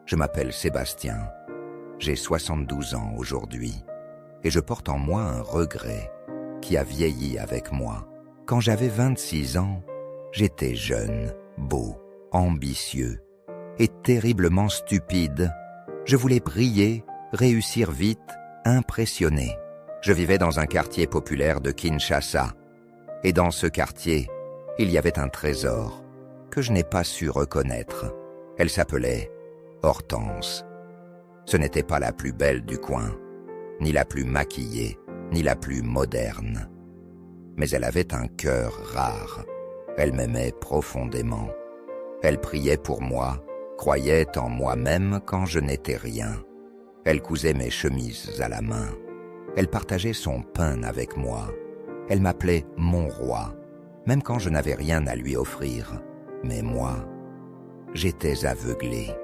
Je m'appelle Sébastien, j'ai 72 ans aujourd'hui, et je porte en moi un regret qui a vieilli avec moi. Quand j'avais 26 ans, j'étais jeune, beau, ambitieux et terriblement stupide. Je voulais briller, réussir vite, impressionner. Je vivais dans un quartier populaire de Kinshasa, et dans ce quartier, il y avait un trésor que je n'ai pas su reconnaître. Elle s'appelait Hortense. Ce n'était pas la plus belle du coin, ni la plus maquillée, ni la plus moderne. Mais elle avait un cœur rare. Elle m'aimait profondément. Elle priait pour moi, croyait en moi-même quand je n'étais rien. Elle cousait mes chemises à la main. Elle partageait son pain avec moi. Elle m'appelait mon roi, même quand je n'avais rien à lui offrir. Mais moi, j'étais aveuglé.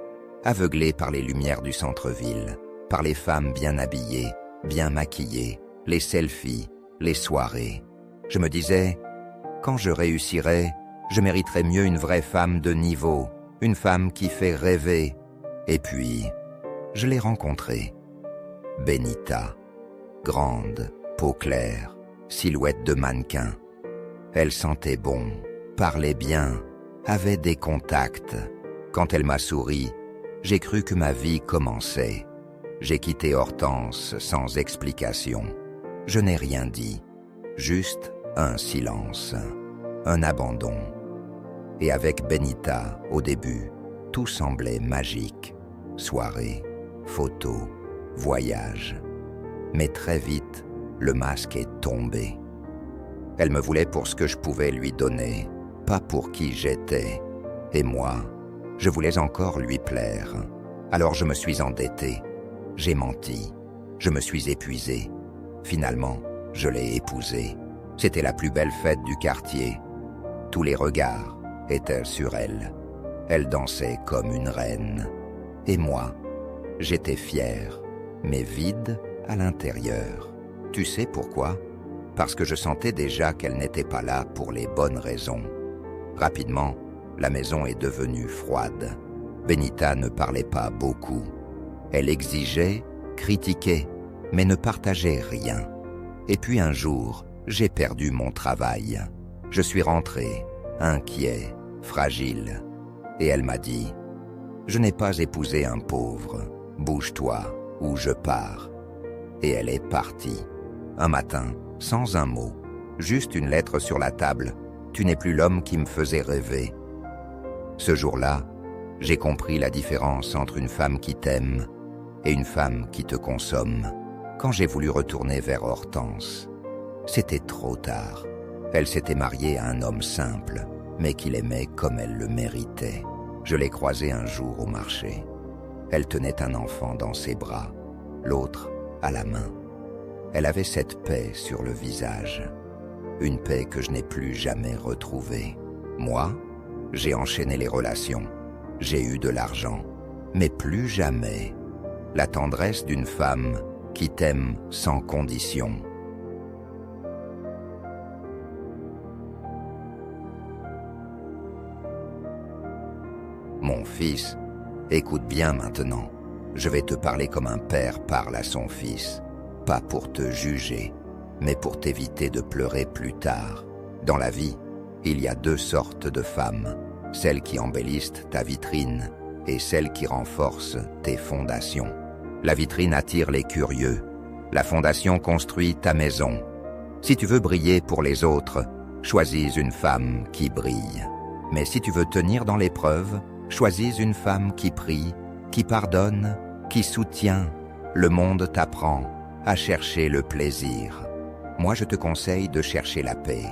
Aveuglé par les lumières du centre-ville, par les femmes bien habillées, bien maquillées, les selfies, les soirées. Je me disais, quand je réussirai, je mériterai mieux une vraie femme de niveau, une femme qui fait rêver. Et puis, je l'ai rencontrée. Benita, grande, peau claire, silhouette de mannequin. Elle sentait bon, parlait bien, avait des contacts. Quand elle m'a souri, j'ai cru que ma vie commençait. J'ai quitté Hortense sans explication. Je n'ai rien dit, juste un silence, un abandon. Et avec Benita, au début, tout semblait magique. Soirée, photos, voyage. Mais très vite, le masque est tombé. Elle me voulait pour ce que je pouvais lui donner, pas pour qui j'étais. Et moi, je voulais encore lui plaire. Alors je me suis endetté, j'ai menti, je me suis épuisé. Finalement, je l'ai épousée. C'était la plus belle fête du quartier. Tous les regards étaient sur elle. Elle dansait comme une reine. Et moi, j'étais fier, mais vide à l'intérieur. Tu sais pourquoi? Parce que je sentais déjà qu'elle n'était pas là pour les bonnes raisons. Rapidement, la maison est devenue froide. Benita ne parlait pas beaucoup. Elle exigeait, critiquait, mais ne partageait rien. Et puis un jour, j'ai perdu mon travail. Je suis rentré, inquiet, fragile. Et elle m'a dit, « Je n'ai pas épousé un pauvre. Bouge-toi ou je pars. » Et elle est partie. Un matin, sans un mot, juste une lettre sur la table. « Tu n'es plus l'homme qui me faisait rêver. » Ce jour-là, j'ai compris la différence entre une femme qui t'aime et une femme qui te consomme. Quand j'ai voulu retourner vers Hortense, c'était trop tard. Elle s'était mariée à un homme simple, mais qu'il aimait comme elle le méritait. Je l'ai croisée un jour au marché. Elle tenait un enfant dans ses bras, l'autre à la main. Elle avait cette paix sur le visage, une paix que je n'ai plus jamais retrouvée. Moi, j'ai enchaîné les relations, j'ai eu de l'argent, mais plus jamais la tendresse d'une femme qui t'aime sans condition. Mon fils, écoute bien maintenant, je vais te parler comme un père parle à son fils, pas pour te juger, mais pour t'éviter de pleurer plus tard. Dans la vie, il y a deux sortes de femmes, celles qui embellissent ta vitrine et celles qui renforcent tes fondations. La vitrine attire les curieux, la fondation construit ta maison. Si tu veux briller pour les autres, choisis une femme qui brille. Mais si tu veux tenir dans l'épreuve, choisis une femme qui prie, qui pardonne, qui soutient. Le monde t'apprend à chercher le plaisir. Moi, je te conseille de chercher la paix.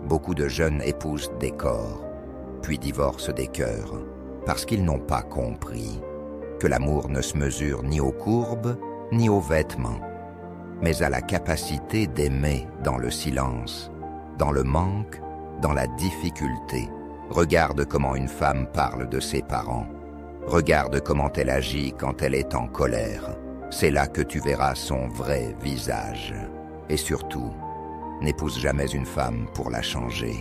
Beaucoup de jeunes épousent des corps, puis divorcent des cœurs, parce qu'ils n'ont pas compris que l'amour ne se mesure ni aux courbes, ni aux vêtements, mais à la capacité d'aimer dans le silence, dans le manque, dans la difficulté. Regarde comment une femme parle de ses parents. Regarde comment elle agit quand elle est en colère. C'est là que tu verras son vrai visage. Et surtout, n'épouse jamais une femme pour la changer.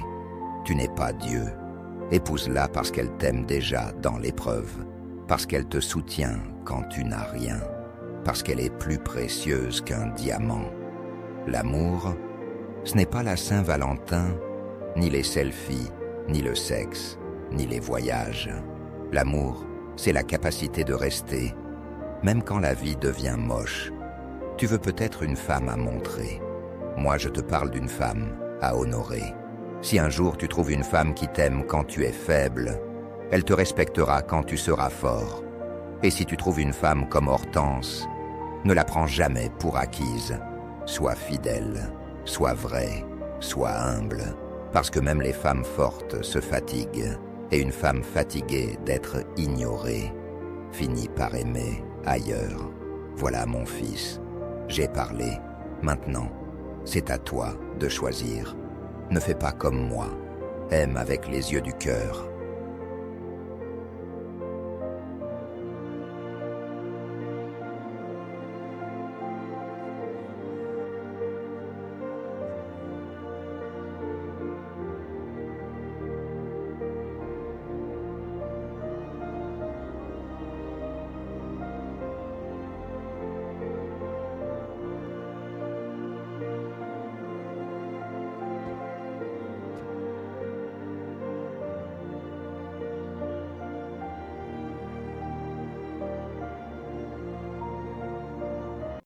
Tu n'es pas Dieu. Épouse-la parce qu'elle t'aime déjà dans l'épreuve, parce qu'elle te soutient quand tu n'as rien, parce qu'elle est plus précieuse qu'un diamant. L'amour, ce n'est pas la Saint-Valentin, ni les selfies, ni le sexe, ni les voyages. L'amour, c'est la capacité de rester, même quand la vie devient moche. Tu veux peut-être une femme à montrer. Moi, je te parle d'une femme à honorer. Si un jour tu trouves une femme qui t'aime quand tu es faible, elle te respectera quand tu seras fort. Et si tu trouves une femme comme Hortense, ne la prends jamais pour acquise. Sois fidèle, sois vrai, sois humble, parce que même les femmes fortes se fatiguent, et une femme fatiguée d'être ignorée finit par aimer ailleurs. Voilà mon fils, j'ai parlé, maintenant, c'est à toi de choisir. Ne fais pas comme moi, aime avec les yeux du cœur.